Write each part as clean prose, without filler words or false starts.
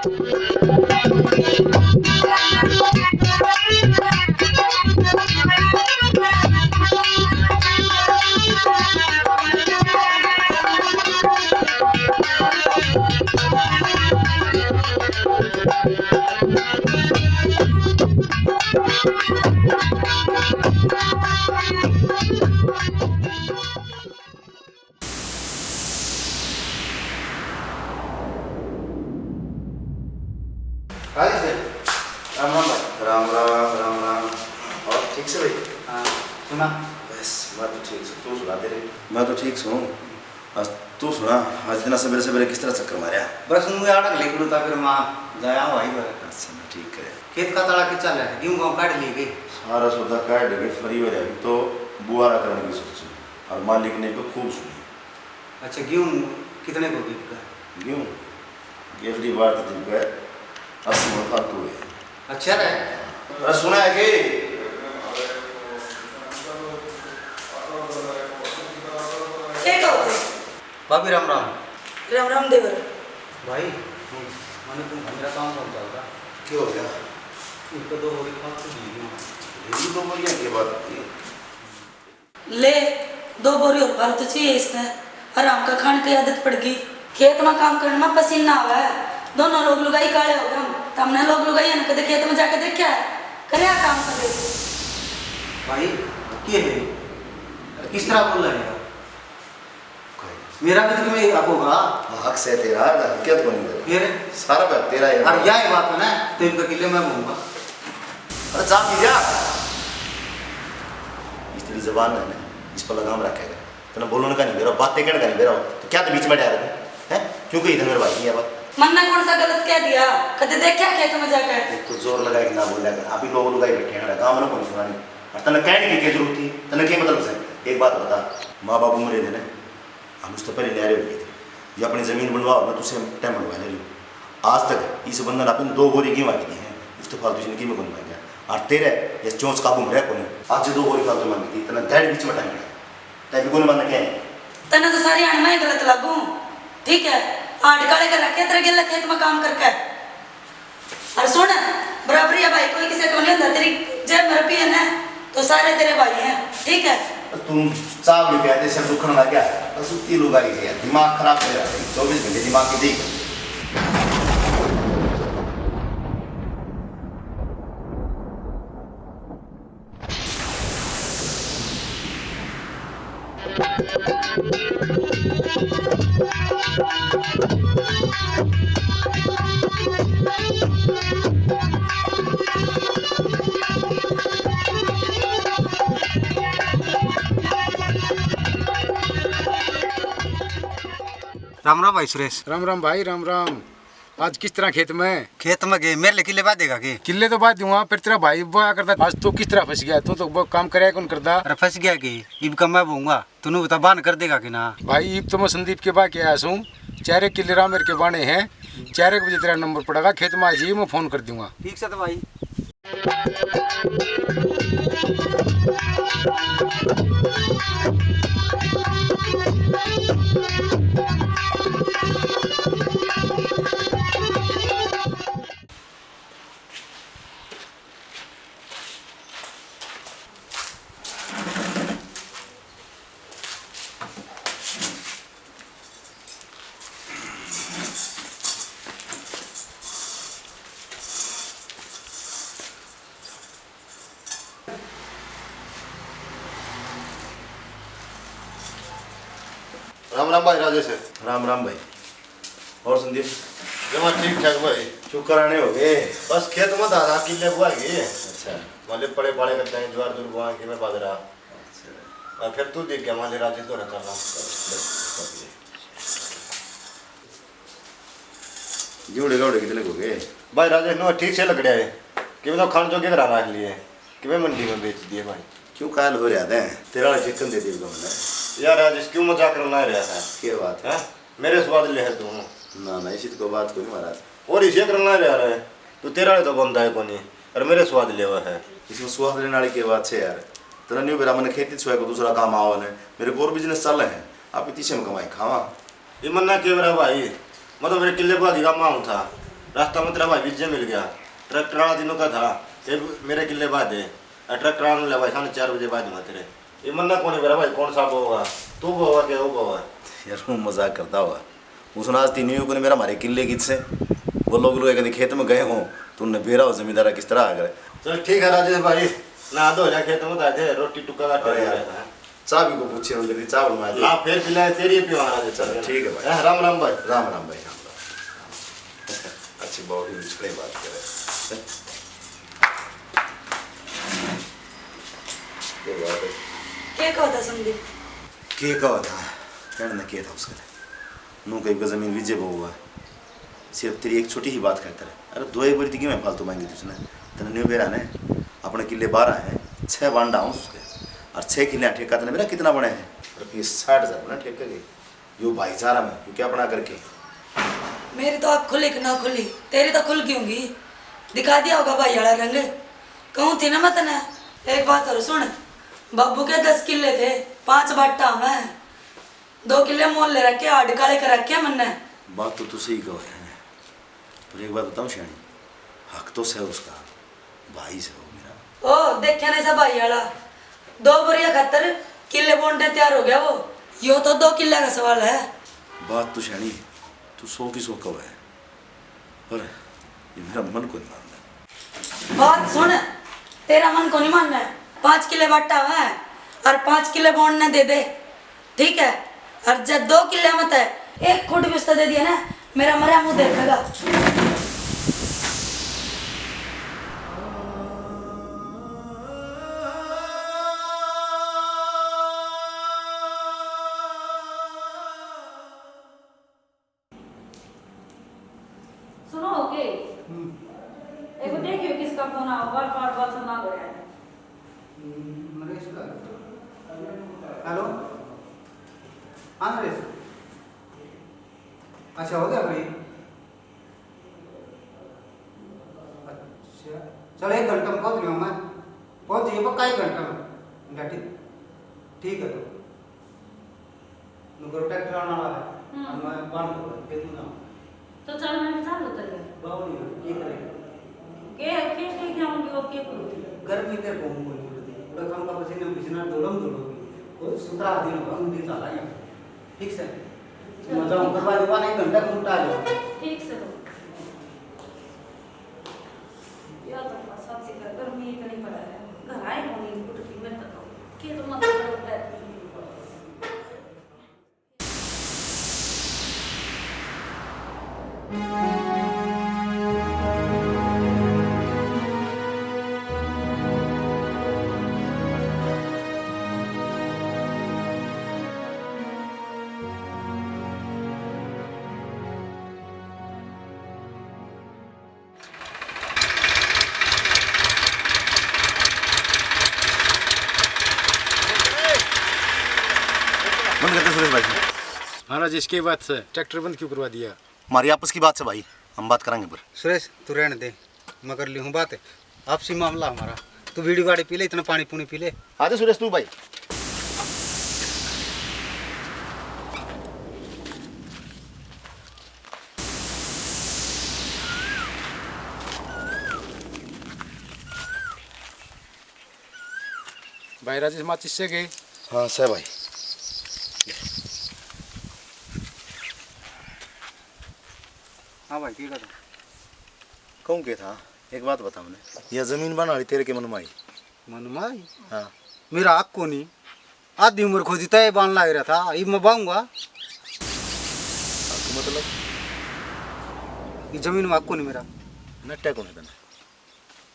हाँ जी सर। राम राम भाई। राम राम राम राम। और ठीक से भाई? हाँ सुना। बस मैं तो ठीक से, तू सुना तेरे? मैं तो ठीक हूँ। आज तू सुना, आज इतना सवेरे सवेरे किस तरह चक्कर मारा? बस मुझे आड़क लेकर था फिर माँ जाया भाई बर। अच्छा मैं ठीक है। खेत का तड़ा के चल रहा है, गेहूँ गाँव काट ली गई। सारा सौदा काट लगे फ्री हो जाएगी तो बुआरा करने की सोची और मालिक ने तो खूब सुनी। अच्छा गेहूँ कितने को बिका? गेहूँ गेहूँ बात दिन पे 80 मन फालतू है। अच्छा रहे। अरे सुना है कि भाभी राम राम। राम राम देवर भाई मैंने तुम मेरा काम कौन चल रहा? क्या हो गया? इनको दो हो गई फालतू दी यही तो बढ़िया की बात थी। ले 2 बोरी और फालतू चाहिए इसमें। आराम का खाने की आदत पड़ गई। खेत में काम करने में पसीना आवा है। दोनों लोग लुगाई काले हो गए हम। हमने लोग लुगाई है ना कदे खेत में जाके देखा है करे काम करे। भाई क्या है किस तरह बोल रहे हैं? मेरा भी तो तुम्हें आप होगा। हक से तेरा क्या तो नहीं फिर सारा बात तेरा है। और यह बात है ना तो इनका किले में घूमूंगा। अरे जा पी जा। इस तेरी जबान है ना, इस पर लगाम रखेगा। तो बोलने का नहीं मेरा, बातें कहने का नहीं मेरा। तो क्या तो बीच में डाल है? क्योंकि इधर मेरे भाई की है बात। मन्ना कौन सा गलत कह दिया? कदे देखा खेत में जाकर? एक तो जोर लगाए कि ना बोल रहा आप ही लोग लगाई बैठे हैं गाँव में कौन सुना नहीं। और तने कहने की क्या जरूरत थी? तने क्या मतलब से? एक बात बता, माँ बाप उम्र देने हम उससे पहले न्यारे हो गए थे। ये अपनी जमीन बनवाओ ना तुझसे टाइम बनवा ले लो। आज तक इस बंधन अपन 2 बोरी गेहूं मांगी दी है, उस तो फालतू जिंदगी में कौन मांगा? और तेरे ये चोंच काबू में रह कौन? आज 2 बोरी फालतू मांगी थी, तना गैर बीच में टाइम लगा तभी कौन मानना क्या है? तना तो सारी अण में गलत लागू। ठीक है आठ काले कर रखे तेरे गिल्ला खेत में काम करके। और सुन बराबरी है भाई, कोई किसी को नहीं होता। तेरी जेब में रुपये है ना तो सारे तेरे भाई हैं। ठीक है तुम चावल कहते सब दुखन लग गया बस उतनी लोग आई है, दिमाग खराब हो रहा है। 24 घंटे दिमाग की देख। राम राम भाई सुरेश। राम राम भाई राम राम। आज किस तरह खेत में? खेत में गए मेरे लिए किले बाद देगा के? किले तो बात दूंगा फिर तेरा भाई बोया करता। आज तो किस तरह फंस गया? तू तो काम करे कौन करता? अरे फंस गया कि इब का मैं बोऊंगा तूने बता बान कर देगा कि ना? भाई इब तो मैं संदीप के बाद आया हूँ। 4 किले रामेर के बाणे हैं। 4 बजे तेरा नंबर पड़ेगा खेत में। आज ही मैं फोन कर दूंगा। ठीक से तो भाई। राम राम भाई राजेश है। राम राम भाई। और संदीप? जमा ठीक ठाक भाई। चुप कराने हो गए? बस खेत में दादा किले बुआ गए। अच्छा माले पड़े पड़े करते हैं ज्वार दूर बुआ के मैं बाजरा। और फिर तू देख गया माले राजेश तो रहता रहा। जोड़े गौड़े कितने हो गए? भाई राजेश नो ठीक से लग रहा है कि मैं तो खान जोगे करा रख लिए कि मैं मंडी में बेच दिए भाई। क्यों काल हो रहा है? तेरा चिकन दे दिया मैंने। यार राजेश क्यों मजाक करना रहा है? क्या बात है? मेरे स्वाद ले है तू ना ना इसी को बात कोई महाराज। और इसे करना रहा है तू तेरा तो बंदा है कोनी और मेरे स्वाद ले हुआ है। इसमें स्वाद लेने वाली की बात है यार। तेरा न्यू बेरा मैंने खेती छुआ को दूसरा काम आओ ने मेरे को और बिजनेस चल रहे हैं। आप इतने में कमाई खावा ये मन्ना के बरा भाई मैं तो मेरे किले पर अधिका मांग था रास्ता में तेरा भाई विजय मिल गया। ट्रैक्टर वाला दिनों का था, ये मेरे किले बाद है। ट्रैक्टर वाला मिला भाई 4:30 बाद में तेरे। ये मन्ना कौन है मेरा भाई, कौन सा होगा? तू होगा क्या वो होगा? यार वो मजाक करता हुआ उसने आज 3 को ने मेरा हमारे किले की से वो लोग कभी खेत में गए हों तो उन्हें बेरा हो जमींदारा किस तरह आ गए। चल ठीक है राजेश भाई, ना दो जा खेत में थे रोटी टुक्का का टेस्ट चाह भी को पूछे उनके चाह बनवा दे। ला फिर पिलाए तेरी पियो राजेश। चल ठीक है भाई। राम राम भाई। राम राम भाई राम राम। अच्छी बॉडी मुझे बात करे ये बात है क्या कहा था संदीप? के का था कहने ने किया था उसके नू कहीं का जमीन विजय बहु हुआ सिर्फ तेरी एक छोटी ही बात कहता है। अरे 2 एक बड़ी थी कि मैं फालतू मांगी तुझने तेने न्यू बेरा ने अपने किले 12 हैं 6 बांडा हूँ उसके और 6 किले ठेका तेने मेरा कितना बने हैं रुपये 60,000 बना ठेके के यो भाईचारा में क्यों क्या बना करके। मेरी तो आँख खुली कि ना खुली, तेरी तो खुल गई होंगी। दिखा दिया होगा भाई वाला रंग। कहूँ थी ना मैं तने। एक बात और सुन, बाबू के 10 किले थे, 5 बाटा में 2 किले मोल ले रखे, आड़ काले कर रखे मन्ने। बात तो तू सही कहो है पर एक बात बताऊँ श्याणी हक तो से उसका भाई से हो मेरा। ओ देखा नहीं सा भाई वाला 2 बोरिया खतर किले बोंडे तैयार हो गया वो। यो तो 2 किले का सवाल है। बात तो श्याणी तू 100 की 100 कहो है पर ये मेरा मन को नहीं मानता। बात सुन, तेरा मन को नहीं मानना है। 5 किले बाटा है और 5 किले बोंडने दे दे, ठीक है? और जब 2 किले मत है, एक खुट भी उसका दे दिया ना, मेरा मरा मुंह देखेगा। सुनो ओके एक देखियो किसका फोन आ बार बार बात सुना दो यार। नरेश का हेलो हाँ नरेश अच्छा हो गया भाई। अच्छा चलो 1 घंटा में पहुँच गया मैं। पहुँच जाइए पक्का 1 घंटा में। ठीक है तो नुकरो ट्रैक्टर आने वाला है और मैं बंद कर दूंगा तो चल मैं चालू कर गया बाबू ये करेंगे के जाऊंगी ओके करूंगी। गर्मी के को बोल रही उड़ा काम का पसीने में पसीना डोलम डोलोगी कोई सुतरा दिन होगा उन दिन चला है ठीक से मजा ऊपर वाले वाला 1 घंटा घूमता आ जाओ ठीक से तो या तो बस साथ से गर्मी इतनी पड़ा है घर आए होनी कुछ भी मैं तो के तो मत उठा है। बंद करते सुरेश भाई। महाराज इसके बाद से ट्रैक्टर बंद क्यों करवा दिया? हमारी आपस की बात से भाई हम बात करेंगे पर सुरेश तू रहने दे मैं कर ली हूँ बात आपसी मामला हमारा। तू बीड़ी वाड़ी पी ले इतना पानी पुनी पी ले। आजा सुरेश तू भाई। भाई राजेश माचिस से गए। हाँ सह भाई। हाँ भाई ठीक है तो कहूँ के था एक बात बता मैंने यह जमीन बना रही तेरे के मन में आई। मनमाई हाँ मेरा आग को नहीं आधी उम्र खोदी तय बांध लाग रहा था अब मैं बाऊंगा आपको मतलब ये जमीन में आग को नहीं मेरा नट्टा कौन है तने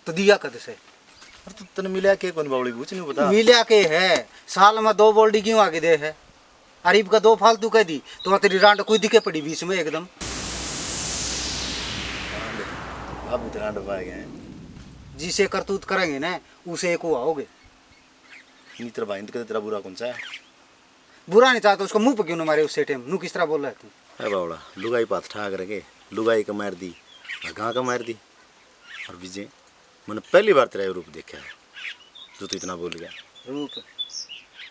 तो दिया कद से और तू तने मिला के कौन बावड़ी कुछ नहीं बता। मिला के है साल में 2 बोल्डी क्यों आगे दे है अरीब का 2 फालतू कह दी तो तेरी रांड कोई दिखे पड़ी बीच में एकदम। अब उतना डबा गए जिसे करतूत करेंगे ना उसे एक हुआ होगे। मित्र भाई तो तेरा बुरा कौन सा है। बुरा नहीं चाहता उसको मुंह पे क्यों ना मारे उससे टाइम नू किस तरह बोल रहा है तू। है बावड़ा लुगाई पात ठाक रखे लुगाई का मार दी और गाँ का मार दी और विजय मैंने पहली बार तेरा रूप देखा है जो तू इतना बोल गया।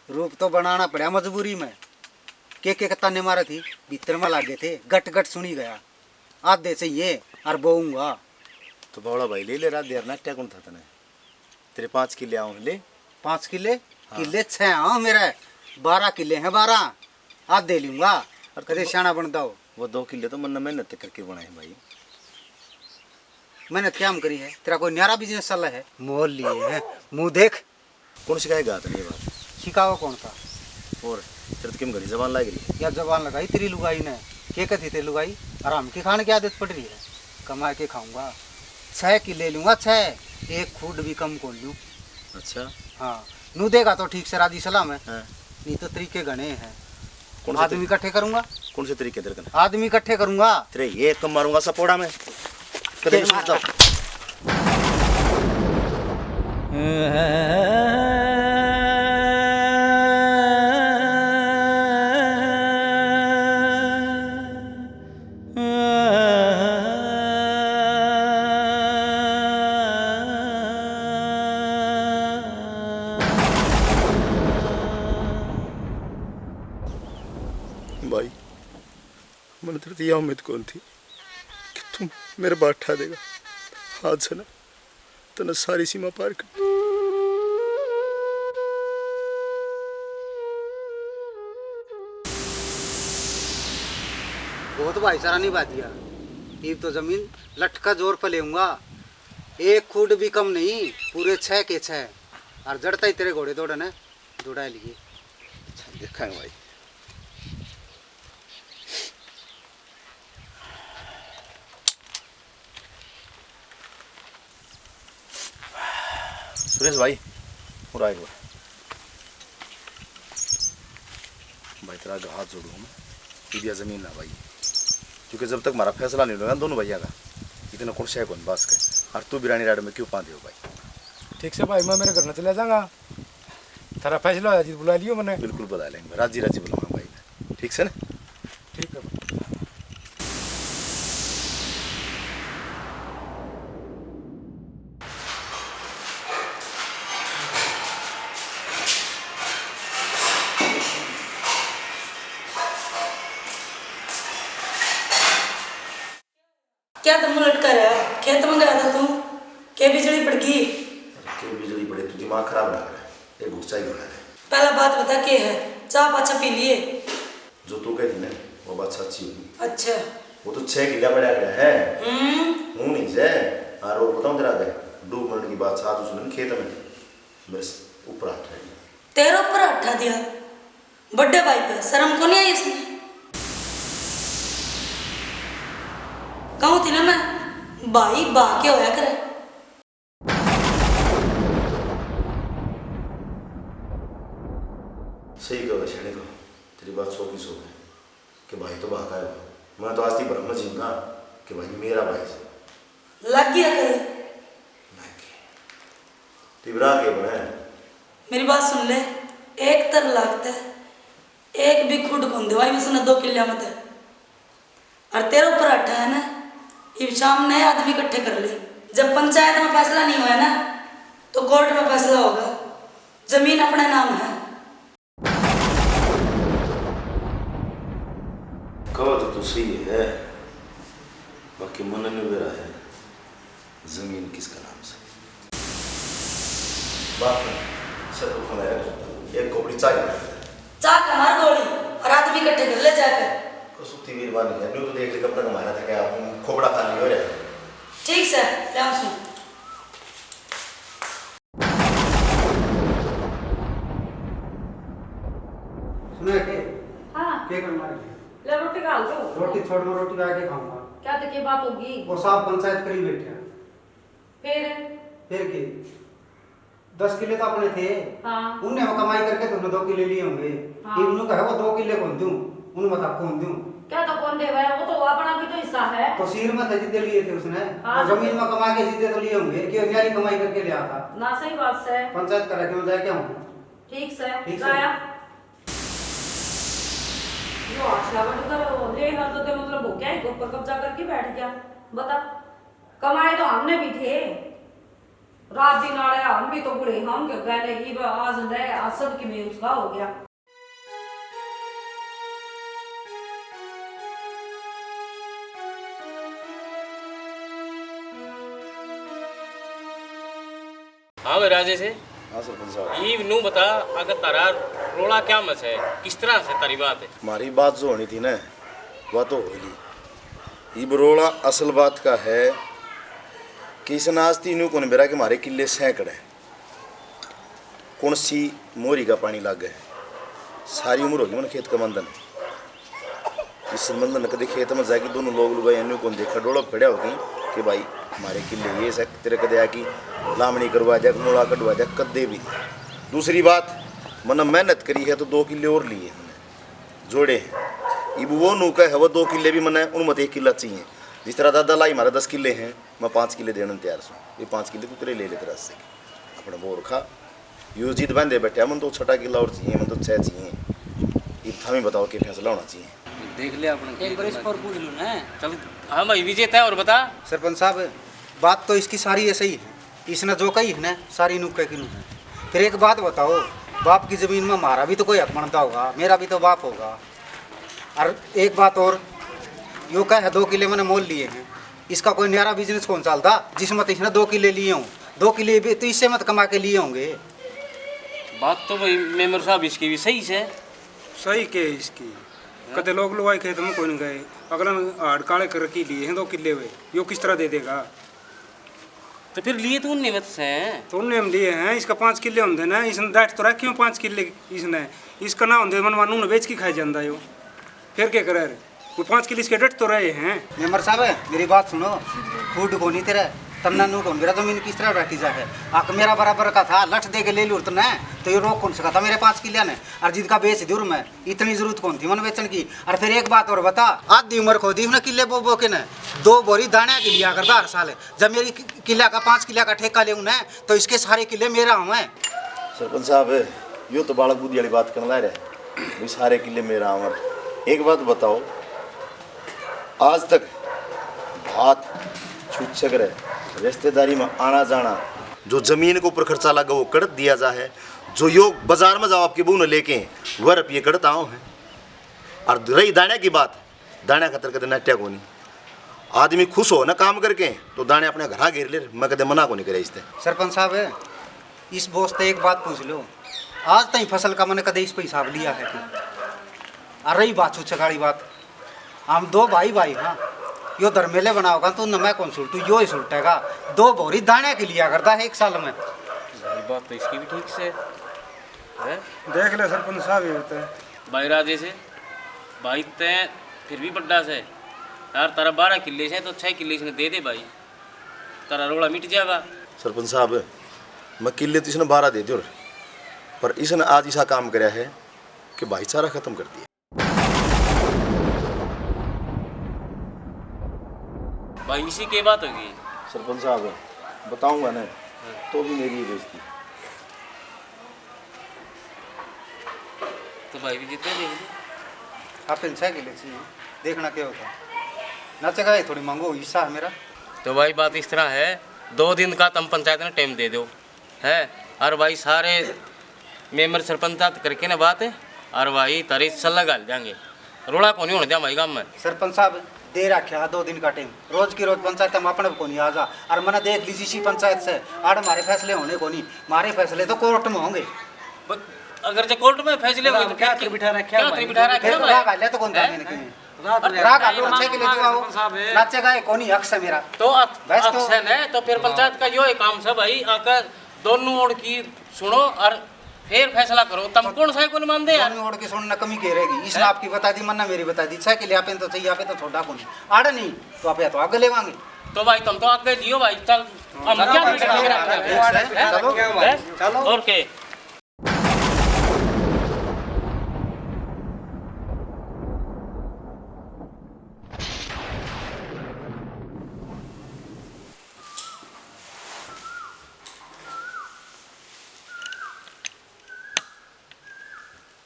रूप तो बनाना पड़ा मजबूरी में के ताने मारे थी भीतर में लागे थे गट गट सुनी गया आधे से ये और बोऊंगा। तो बौड़ा भाई ले ले रात देर ना क्या कौन था तने तेरे 5 किले आऊं ले 5 किले किले 6 हाँ मेरे 12 किले हैं 12 आज दे लूंगा और कदे शाना बनता हो। वो 2 किले तो मन मेहनत करके बनाए भाई। मेहनत क्या हम करी है तेरा कोई न्यारा बिजनेस चल है मोल लिए है मुंह देख। कौन सिखाएगा तने ये बात सिखाओ कौन था और तेरे तो किम घड़ी जबान लग रही या जबान लगाई तेरी लुगाई ने के कथी तेरी लुगाई आराम के खाने की आदत पड़ रही है कमा के खाऊंगा 6 किले लूंगा 6 एक फूड भी कम कर लूँ। अच्छा हाँ नू देगा तो ठीक से राजी सलाम है हाँ। नहीं तो तरीके गणे हैं। कौन से आदमी इकट्ठे करूंगा कौन से तरीके तेरे कने आदमी इकट्ठे करूंगा तेरे ये कम मारूंगा सपोड़ा में कदे नहीं सोचता भाई मैंने तेरे यह उम्मीद कौन थी कि तुम मेरे बात उठा देगा हाथ से ना तो न सारी सीमा पार कर। बहुत भाईचारा निभा दिया। तीर तो जमीन लटका जोर पर लेऊंगा एक खूड भी कम नहीं पूरे 6 के 6 और जड़ता ही तेरे घोड़े दौड़न है दौड़ा लिए देखेंगे भाई। सुरेश भाई और आए भाई तेरा हाथ जोड़ू मैं दिया जमीन ना भाई क्योंकि जब तक हमारा फैसला नहीं होगा दोनों भैया का इतना कौन सा है कौन बास का और तू बिरानी राड में क्यों पाते हो भाई। ठीक से भाई मैं मेरे घर न चला जाऊंगा थारा फैसला हो बुला लियो मैंने। बिल्कुल बता लेंगे राजी राजी बुलाऊंगा भाई ठीक से ना। ठीक है क्या तुम लटका रहा है खेत में गया था तू के बिजली पड़ गई क्यों बिजली पड़े तू दिमाग खराब ना करे एक गुस्सा ही बना रहे। पहला बात बता के है चाह पाचा पी लिए जो तू कहती ना वो बात सच्ची होगी। अच्छा वो तो 6 किला पड़ा गया है हूँ नहीं से और वो बताऊँ तेरा दे डूब मरने की बात साथ उसने खेत में मेरे ऊपर हाथ है तेरे ऊपर हटा दिया बड़े भाई पे शर्म को नहीं आई इसमें कहूँ थी ना मैं भाई बा के होया करे। सही कहो शेणे को तेरी बात 100 की 100 है कि भाई तो बाका है मैं तो आज थी ब्रह्म जीना कि भाई मेरा भाई से लग गया करे तिबरा के बने मेरी बात सुन ले एक तर लागता है एक भी खुद कौन दे भाई भी सुना 2 किले मत और तेरे ऊपर हटा है ना ये शाम नए आदमी इकट्ठे कर ले जब पंचायत में फैसला नहीं हुआ ना तो कोर्ट में फैसला होगा जमीन अपने नाम है। कहो तो सही है बाकी मन नहीं मेरा है जमीन किसका नाम से बात सब तो खाना है एक कोपड़ी चाहिए चाक मार गोली और आदमी इकट्ठे कर ले जाकर कसुती वीर बानी है तो देख ले कब तक हमारा था क्या खोपड़ा खाली हो रहा है। ठीक से जाओ सुन सुने के हाँ करना है ले रोटी खा लो रोटी छोड़ मैं रोटी खा के खाऊंगा। क्या तो की बात होगी वो साहब पंचायत करी बैठे हैं फिर के 10 किले तो अपने थे हाँ उनने वो कमाई करके तुमने 2 किले लिए होंगे हाँ। इन्होंने कहा वो 2 किले कौन दूं उन्होंने बता कौन दूं क्या तो कौन दे भाई वो तो अपना भी तो हिस्सा है तो सिर में थे जितने लिए थे उसने हाँ। तो जमीन में कमा के जीते तो लिए होंगे कि न्यारी कमाई करके लिया था ना सही बात से पंचायत करा क्यों जाए क्या हूँ ठीक से ठीक से। गाया यो अच्छा बट करो ले हर तो मतलब वो क्या है ऊपर कब्जा करके बैठ गया बता कमाए तो हमने भी थे रात दिन आड़े हम भी तो बुढ़े हम क्या गए की आज रहे आज सब की में उसका हो गया हाँ भाई राजे से हाँ सरपंच साहब, ये नू बता, अगर तारा रोला क्या मस है, किस तरह से तारी बात है? हमारी बात जो होनी थी ना वह तो होगी। ये बरोड़ा असल बात का है कि इस नास्ती न्यू कौन बेरा के हमारे किले सैकड़ है, कौन सी मोरी का पानी लग गए, सारी उम्र होगी मैंने खेत का बंधन। इस बंधन कभी खेत में जाके दोनों लोग लुगाई न्यू कौन देखा डोला फड़िया होगी कि भाई हमारे किले ये सक तेरे कदे आकी लामणी करवा जा, मोड़ा कटवा जा, कदे भी। दूसरी बात, मैंने मेहनत करी है तो 2 किले और लिए हमने जोड़े हैं। इब वो नूका है वो 2 किले भी मैंने उन मत 1 किला चाहिए। जिस तरह दादा लाई हमारा 10 किले हैं, मैं 5 किले देने तैयार हूँ। ये 5 किले तू तेरे ले लेते रस से अपने बोर खा यूँ जीत बांधे बैठे। मन तो 6 किला और चाहिए, मन तो 6 चाहिए। ये हमें बताओ कि फैसला होना चाहिए। देख ले अपने एक बार इस पर पूछ लो ना। चल हाँ भाई विजेता है, और बता। सरपंच साहब, बात तो इसकी सारी ऐसे ही है, इसने जो कही है ना सारी नुक्के की नुक्के। फिर एक बात बताओ, बाप की ज़मीन में हमारा भी तो कोई हक बनता होगा, मेरा भी तो बाप होगा। और एक बात और, यो क्या है 2 किले मैंने मोल लिए हैं, इसका कोई नया बिजनेस कौन चलता जिसमें तो इसने 2 किले लिए हों। 2 किले भी तो इससे मत कमा के लिए होंगे। बात तो भाई मेमर साहब इसकी भी सही है। सही के इसकी कदे लोग लुगाई खेत में कोई नहीं गए, अगला हाड़ काले कर के लिए हैं 2 किले हुए, यो किस तरह दे देगा? तो फिर लिए तो उनने बस हैं। तो उनने हम लिए हैं, इसका 5 किले होंगे ना, इसने डाट तो रखे 5 किले इसने, इसका ना होंगे मन मानू ने बेच के खाई जाता है। फिर क्या करे, वो 5 किले इसके डट तो रहे हैं। मेम्बर साहब मेरी बात सुनो, फूड को नहीं तेरा तन्ना नू कौन मेरा जमीन किस तरह बैठी जा है। आक मेरा बराबर का था, लठ दे के ले लूँ तो ना, तो ये रोक कौन सका था मेरे 5 किले ने, और जिनका बेच दूर मैं, इतनी जरूरत कौन थी मन बेचन की। और फिर एक बात और बता, आधी उम्र खो दी हमने किले बो बो के न 2 बोरी दाने के लिया करता हर साल। जब मेरी किला का 5 किला का ठेका ले ना, तो इसके सारे किले मेरा हूँ मैं। सरपंच साहब, यो तो बालक बुद्धि वाली बात करना रहे भाई, सारे किले मेरा अमर। एक बात बताओ, आज तक भात छूट सक रहे रिश्तेदारी में आना जाना, जो जमीन के ऊपर खर्चा लगा वो कड़त दिया जा है, जो योग बाजार में जाओ आपके बहू ने लेके वह रुपये कड़त आओ हैं। और रही दाने की बात, दाने खतर कदे नट्या को नहीं, आदमी खुश हो ना काम करके तो दाने अपने घर घेर ले, मैं कदे मना को नहीं करे इससे। सरपंच साहब इस बोस से एक बात पूछ लो, आज तक फसल का मैंने कदे इस पर हिसाब लिया है कि? और रही बात छुच्छगाड़ी बात, हम 2 भाई हाँ, यो धर्मेले बनाओगा तो न मैं कौन सुलटू, यो ही सुलटेगा। 2 बोरी दाने के लिया करता है 1 साल में। भाई बात तो इसकी भी ठीक से है। देख ले सरपंच साहब, ये होता है भाई राजे से भाई तय फिर भी बड्डा से यार, तारा 12 किले से तो 6 किले इसने दे दे भाई, तारा रोड़ा मिट जाएगा। सरपंच साहब, मैं किले तो इसने 12 दे दो, पर इसने आज ऐसा काम कराया है कि भाईचारा खत्म कर दिया। भाई इसी की बात होगी। सरपंच साहब बताऊंगा ना तो भी मेरी बेइज्जती। तो भाई भी जीते देख आप इंसा के लिए चाहिए देखना क्या होता है, नचेगा ये थोड़ी मांगो हिस्सा है मेरा। तो भाई बात इस तरह है, 2 दिन का तुम पंचायत में टाइम दे दो है, और भाई सारे मेंबर सरपंच करके ना बात है, और भाई तारी सल्ला गाल जाएंगे, रोड़ा को नहीं होने दिया भाई काम में। सरपंच साहब दे रखा 2 दिन का टाइम, रोज की रोज पंचायत हम अपने को नहीं आ जा, और मैंने देख लीजिए इसी पंचायत से आड़ हमारे फैसले होने को नहीं, हमारे फैसले तो कोर्ट में होंगे। अगर जो कोर्ट में फैसले हुए तो क्या बिठा रखा है, बिठा रखा है राग आले तो कौन था मैंने कि राग आलो अच्छे के लिए दिवाओ नाचेगा ये कोनी हक से मेरा तो एक्शन है। तो फिर पंचायत का यो एक काम से भाई आकर दोनों ओर की सुनो और फिर फैसला करो। तुम कौन सा कौन मान दे यार, दोनों ओर की सुनना कमी कह रहेगी, इसने आपकी बता दी मन्ना मेरी बता दी, 6 के लिए आप तो चाहिए आप तो छोटा कौन आड़ नहीं तो आप या तो आगे लेवांगे। तो भाई तुम तो आगे जियो भाई, चल हम क्या चलो और के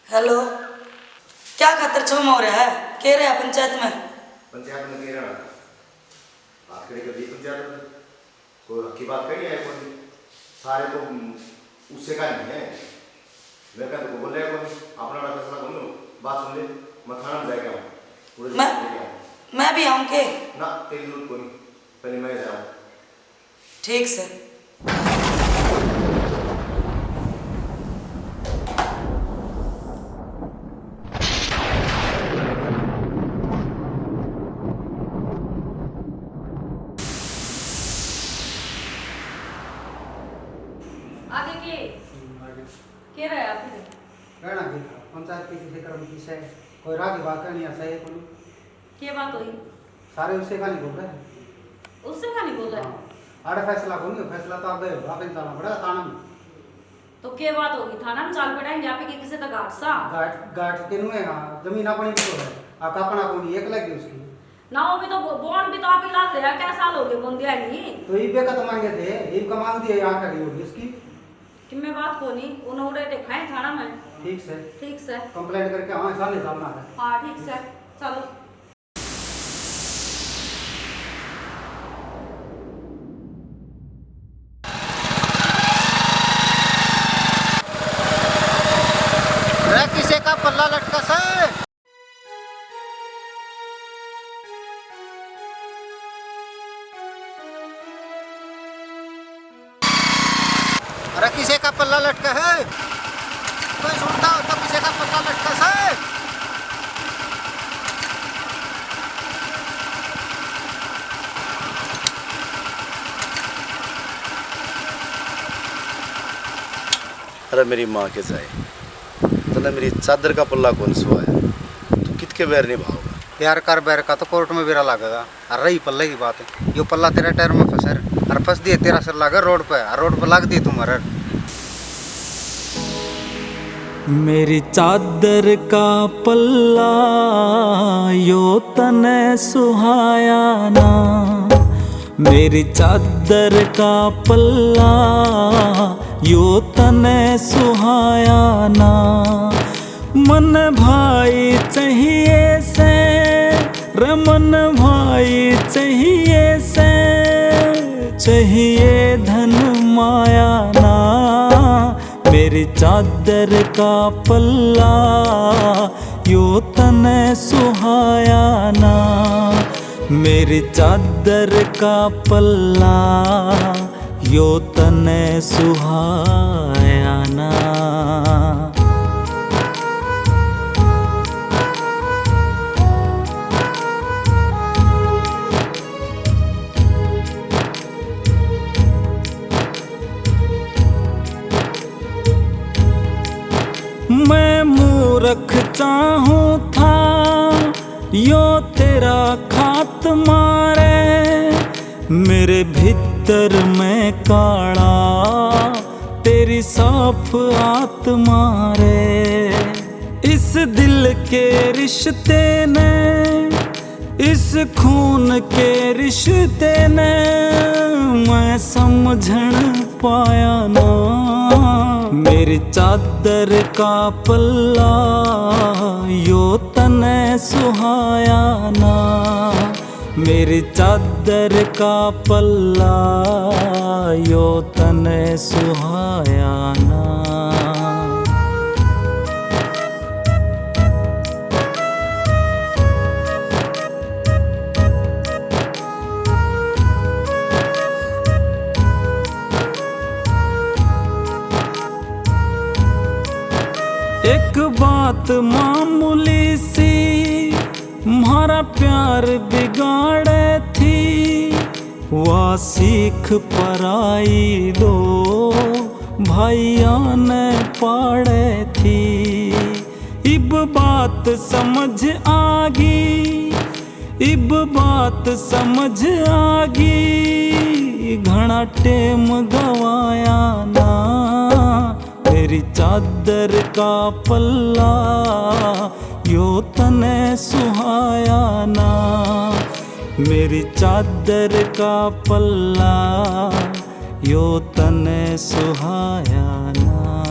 हेलो, क्या खातर छम हो रहा है, कह रहे हैं पंचायत में? पंचायत में कह रहा बात करें कभी पंचायत में कोई हक की बात करी है कोई, सारे तो उससे का नहीं है, मैं कहता तो बोल रहे कोई अपना फैसला बोल लो, बात सुन ले, मैं थाना में जाएगा मैं भी आऊँ के? ना तेरी जरूरत कोई, पहले मैं जाऊँ। ठीक सर। किसे कोई राह की बात करनी है सही कोई क्या बात हुई? सारे उससे का नहीं बोल रहे उससे क्या नहीं बोल रहे? अरे फैसला कौन है फैसला तो आप गए हो आप इंसान बड़ा थाना में तो क्या बात होगी? थाना में चाल पड़ाएंगे आप ही किसी तक गाट सा गाट के नुए जमीन अपनी भी तो है आप अपना कौन एक लगी उसकी ना वो भी तो बॉन्ड भी तो आप ही लाग रहे हैं। क्या साल हो गए बॉन्ड दिया नहीं तो ये बेका तो मांगे थे ये का मांग दिया यहाँ का होगी इसकी कि मैं बात को नहीं उन्होंने दिखाए थाना में। ठीक से कंप्लेंट करके हाँ सामने सामना है हाँ ठीक से चलो। किसे का पल्ला लटका सा अरे किसे का पल्ला लटका है कोई सुनता हो तो किसे का पल्ला लटका सा अरे मेरी माँ के जाए तने मेरी चादर का पल्ला कौन सुहाया तू कितके बैर नहीं भावगा प्यार कर बैर का तो कोर्ट में बेरा लगेगा और रही पल्ले की बात है यो पल्ला तेरा टायर में फंसा और फंस दिए तेरा सर लगा रोड पे और रोड पे लग दिए तुम्हारा मेरी चादर का पल्ला यो तने सुहाया ना मेरी चादर का पल्ला यो तने सुहाया ना मन भाई चाहिए से रमन भाई चाहिए से चाहिए धन माया ना मेरी चादर का पल्ला यो तने सुहाया ना मेरी चादर का पल्ला यो तने सुहाया ना। मैं मूर्ख चाहूँ था यो तेरा खात मारे मेरे भीतर में काड़ा तेरी साफ आत्मा रे इस दिल के रिश्ते ने इस खून के रिश्ते ने मैं समझण पाया ना मेरी चादर का पल्ला यो तने सुहाया ना मेरी चादर का पल्ला यो तने सुहाया ना। एक बात मामूली सी म्हारा प्यार बिगाड़े थी वह सीख पराई दो भाइया ने पाड़े थी इब बात समझ आगी इब बात समझ आगी घना टेम गवाया ना मेरी चादर का पल्ला यो तने सुहाया ना मेरी चादर का पल्ला यो तने सुहाया ना।